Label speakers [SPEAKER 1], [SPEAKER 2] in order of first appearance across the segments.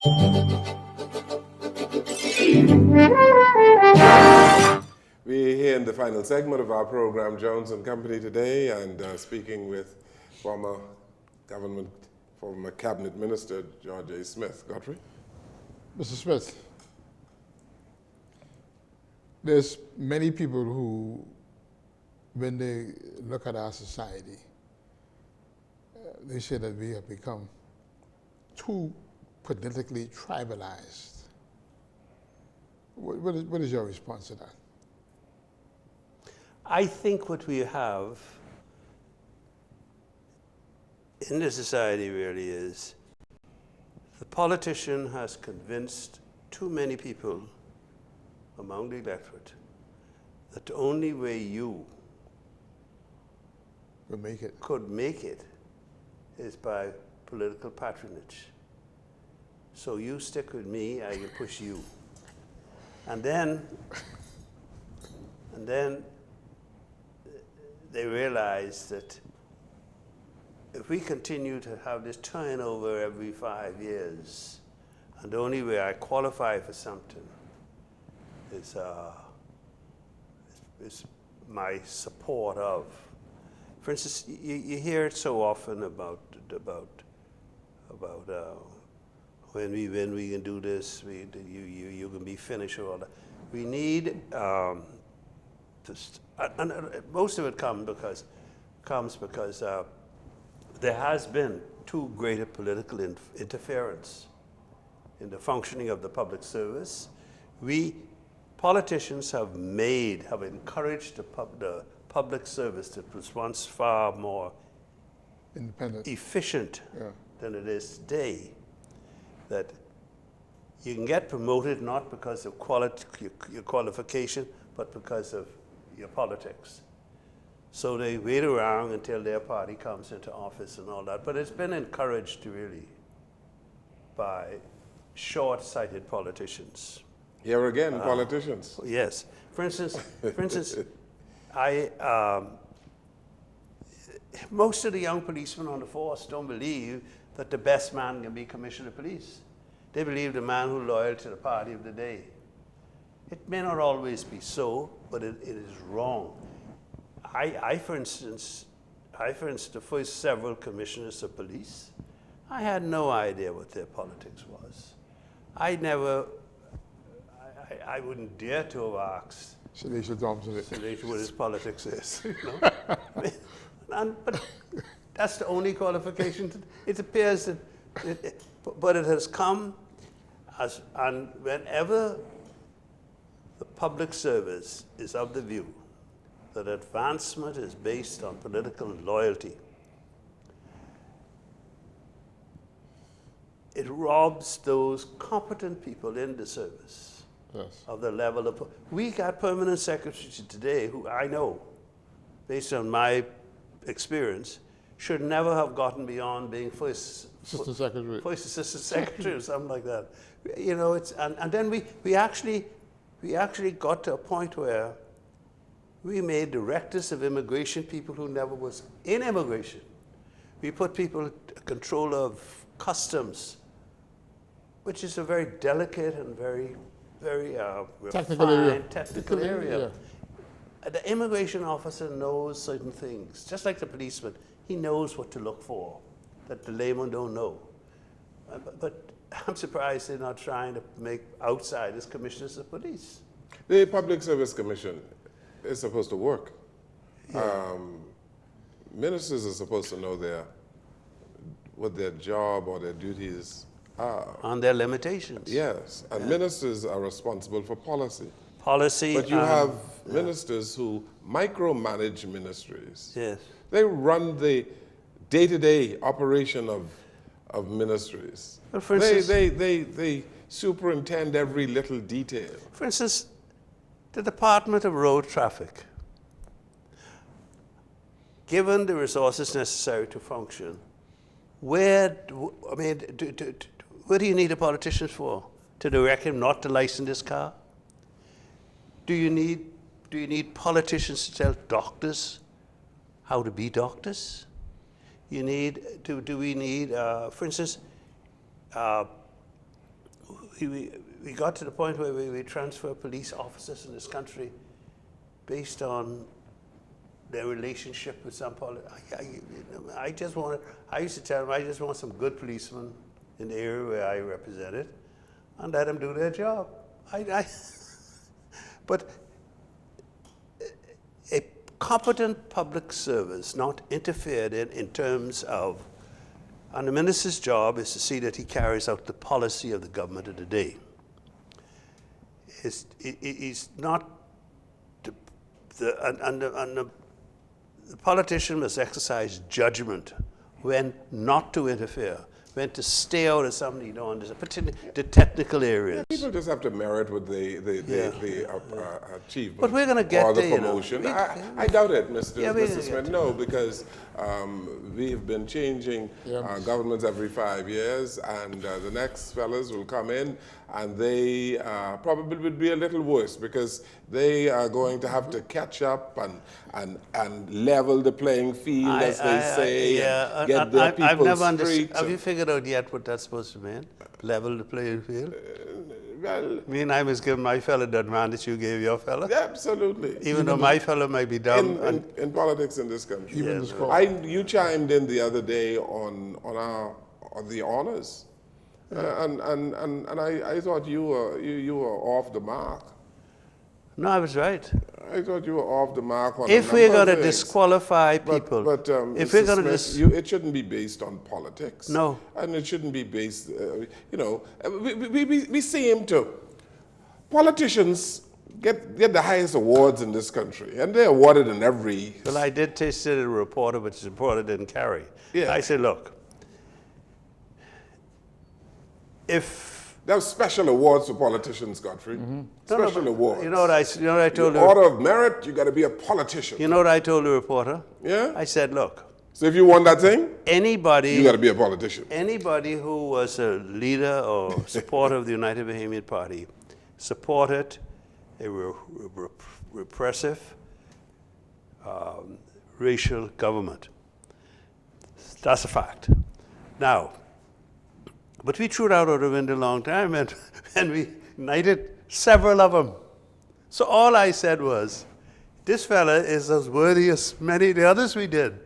[SPEAKER 1] We're here in the final segment of our program, Jones and Company today, and speaking with former Cabinet Minister George A. Smith. Godfrey?
[SPEAKER 2] Mr. Smith, there's many people who, when they look at our society, they say that we have become too politically tribalized. What is your response to that?
[SPEAKER 3] I think what we have in the society really is the politician has convinced too many people among the electorate that the only way you could make it is by political patronage. So you stick with me, I can push you. And then they realize that if we continue to have this turnover every 5 years, and the only way I qualify for something is my support of. For instance, you hear it so often about when we win, we can do this. You can be finished or all that. We need and most of it comes because there has been too great a political interference in the functioning of the public service. We politicians have encouraged the public service that was once far more
[SPEAKER 2] independent,
[SPEAKER 3] efficient than it is today. That you can get promoted not because of your qualification, but because of your politics. So they wait around until their party comes into office and all that. But it's been encouraged really by short-sighted politicians.
[SPEAKER 1] Here again, politicians.
[SPEAKER 3] Yes. For instance, most of the young policemen on the force don't believe that the best man can be commissioner of police. They believe the man who's loyal to the party of the day. It may not always be so, but it is wrong. I, for instance, the first several commissioners of police, I had no idea what their politics was. I wouldn't dare to have asked
[SPEAKER 2] Shalisha Thompson
[SPEAKER 3] what his politics is. You know? But that's the only qualification. It appears that, but it has come and whenever the public service is of the view that advancement is based on political loyalty, it robs those competent people in the service of the level of. We got permanent secretaries today who I know, based on my experience, should never have gotten beyond being first assistant secretary or something like that. You know, and then we actually got to a point where we made directors of immigration people who never was in immigration. We put people in control of customs, which is a very delicate and very
[SPEAKER 2] technical area.
[SPEAKER 3] The immigration officer knows certain things, just like the policeman. He knows what to look for that the layman don't know. But I'm surprised they're not trying to make outsiders commissioners of police.
[SPEAKER 1] The Public Service Commission is supposed to work. Yeah. Ministers are supposed to know what their job or their duties are.
[SPEAKER 3] On their limitations.
[SPEAKER 1] Yes, and ministers are responsible for policy.
[SPEAKER 3] But
[SPEAKER 1] you have ministers who micromanage ministries.
[SPEAKER 3] Yes.
[SPEAKER 1] They run the day-to-day operation of ministries.
[SPEAKER 3] Well, for instance,
[SPEAKER 1] they superintend every little detail.
[SPEAKER 3] For instance, the Department of Road Traffic, given the resources necessary to function, what do you need a politician for? To direct him not to license his car? Do you need politicians to tell doctors how to be doctors? Do we need, for instance, we got to the point where we transfer police officers in this country based on their relationship with some I used to tell them, I just want some good policemen in the area where I represented and let them do their job. But a competent public service not interfered in terms of, and the minister's job is to see that he carries out the policy of the government of the day. He's not, the politician must exercise judgment when not to interfere, when to stay out of something you don't understand, particularly the technical areas.
[SPEAKER 1] People just have to merit what they achievement
[SPEAKER 3] But we're going to get
[SPEAKER 1] or the
[SPEAKER 3] there,
[SPEAKER 1] promotion.
[SPEAKER 3] you know.
[SPEAKER 1] I doubt it, Mr.
[SPEAKER 3] Yeah, we're
[SPEAKER 1] Mr.
[SPEAKER 3] gonna
[SPEAKER 1] Smith.
[SPEAKER 3] get
[SPEAKER 1] No, because we've been changing governments every 5 years, and the next fellas will come in, and they probably will be a little worse because they are going to have to catch up and level the playing field, as they say, and get their people
[SPEAKER 3] I've never
[SPEAKER 1] straight.
[SPEAKER 3] understood. Have you figured out yet what that's supposed to mean? Level the playing field?
[SPEAKER 1] Well,
[SPEAKER 3] Me and I must give my fellow the advantage you gave your fellow.
[SPEAKER 1] absolutely.
[SPEAKER 3] Even though my fellow might be dumb.
[SPEAKER 1] In politics in this country.
[SPEAKER 2] Even the score.
[SPEAKER 1] You chimed in the other day on the honors, and I thought you were off the mark.
[SPEAKER 3] No, I was right.
[SPEAKER 1] I thought you were off the mark on
[SPEAKER 3] If
[SPEAKER 1] a
[SPEAKER 3] we're
[SPEAKER 1] number of
[SPEAKER 3] going to
[SPEAKER 1] things.
[SPEAKER 3] disqualify people,
[SPEAKER 1] But
[SPEAKER 3] if
[SPEAKER 1] Mr.
[SPEAKER 3] we're going to
[SPEAKER 1] Smith, it shouldn't be based on politics.
[SPEAKER 3] No.
[SPEAKER 1] And it shouldn't be based, we seem to. Politicians get the highest awards in this country, and they're awarded in every...
[SPEAKER 3] Well, I did taste it a reporter, but the reporter didn't carry.
[SPEAKER 1] Yeah.
[SPEAKER 3] I said, look, if...
[SPEAKER 1] There are special awards for politicians, Godfrey. Special awards.
[SPEAKER 3] You know what I told
[SPEAKER 1] The
[SPEAKER 3] the
[SPEAKER 1] Order of Merit, you got to be a politician.
[SPEAKER 3] You know what I told the reporter?
[SPEAKER 1] Yeah?
[SPEAKER 3] I said, look,
[SPEAKER 1] So if you won that thing,
[SPEAKER 3] anybody...
[SPEAKER 1] you got to be a politician.
[SPEAKER 3] Anybody who was a leader or supporter of the United Bahamian Party supported a repressive racial government. That's a fact. Now, but we threw it out of the window a long time, and we knighted several of them. So all I said was, this fella is as worthy as many of the others we did.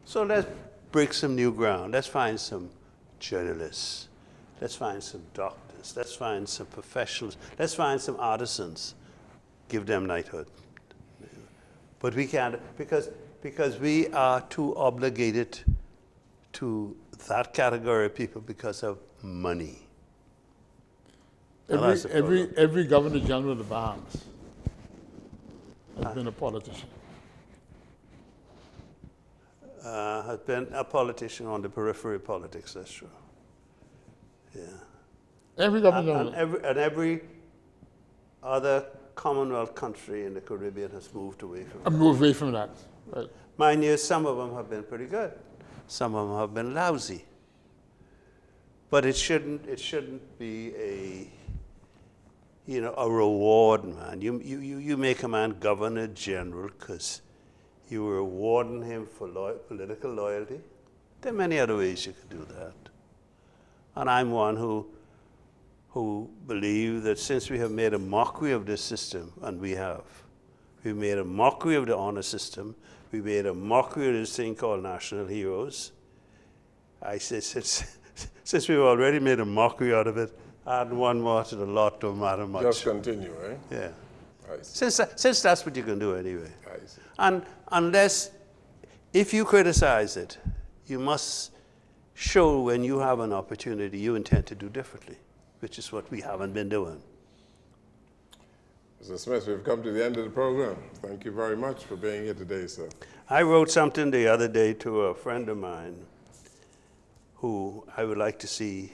[SPEAKER 3] So let's break some new ground. Let's find some journalists. Let's find some doctors. Let's find some professionals. Let's find some artisans. Give them knighthood. But we can't, because we are too obligated to that category of people because of money.
[SPEAKER 2] Every Governor General of the Bahamas has been a politician.
[SPEAKER 3] Has been a politician on the periphery of politics, that's true. Yeah.
[SPEAKER 2] Every Governor
[SPEAKER 3] And every other Commonwealth country in the Caribbean has moved away from that.
[SPEAKER 2] moved away from that. Right.
[SPEAKER 3] Mind you, some of them have been pretty good. Some of them have been lousy. But it shouldn't be a reward, man. You make a man Governor General because you were rewarding him for political loyalty. There are many other ways you could do that. And I'm one who believe that since we have made a mockery of this system, and we've made a mockery of the honor system, we made a mockery of this thing called national heroes. I say, since we've already made a mockery out of it, add one more to the lot don't matter much.
[SPEAKER 1] Just continue, right?
[SPEAKER 3] Yeah.
[SPEAKER 1] I see.
[SPEAKER 3] Since that's what you can do anyway.
[SPEAKER 1] I see.
[SPEAKER 3] And unless, if you criticize it, you must show when you have an opportunity you intend to do differently, which is what we haven't been doing.
[SPEAKER 1] Mr. Smith, we've come to the end of the program. Thank you very much for being here today, sir.
[SPEAKER 3] I wrote something the other day to a friend of mine who I would like to see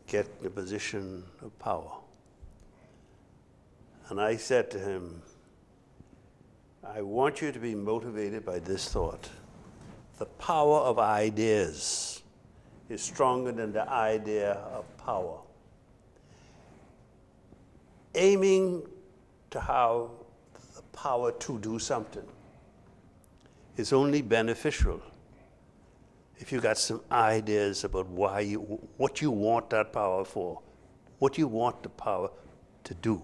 [SPEAKER 3] get in a position of power. And I said to him, I want you to be motivated by this thought. The power of ideas is stronger than the idea of power. Aiming to have the power to do something is only beneficial if you got some ideas about what you want that power for. what you want the power to do.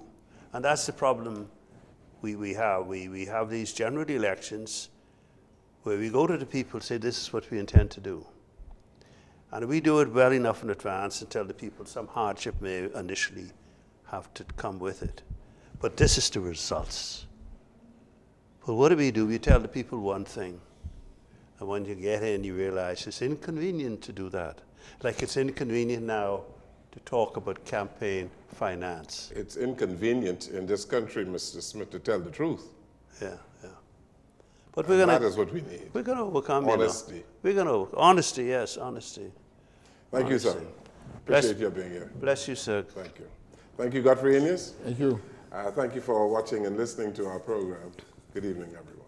[SPEAKER 3] And that's the problem we have. We have these general elections where we go to the people and say, this is what we intend to do. And we do it well enough in advance and tell the people some hardship may initially have to come with it. But this is the results. But what do? We tell the people one thing. And when you get in, you realize it's inconvenient to do that. Like it's inconvenient now to talk about campaign finance.
[SPEAKER 1] It's inconvenient in this country, Mr. Smith, to tell the truth.
[SPEAKER 3] Yeah. But we're gonna.
[SPEAKER 1] That is what we need.
[SPEAKER 3] We're gonna overcome.
[SPEAKER 1] Honesty.
[SPEAKER 3] We're gonna honesty. Yes, honesty.
[SPEAKER 1] Thank you, sir. Appreciate your being here.
[SPEAKER 3] Bless you, sir.
[SPEAKER 1] Thank you. Thank you, Godfrey Ines.
[SPEAKER 2] Thank you.
[SPEAKER 1] Thank you for watching and listening to our program. Good evening, everyone.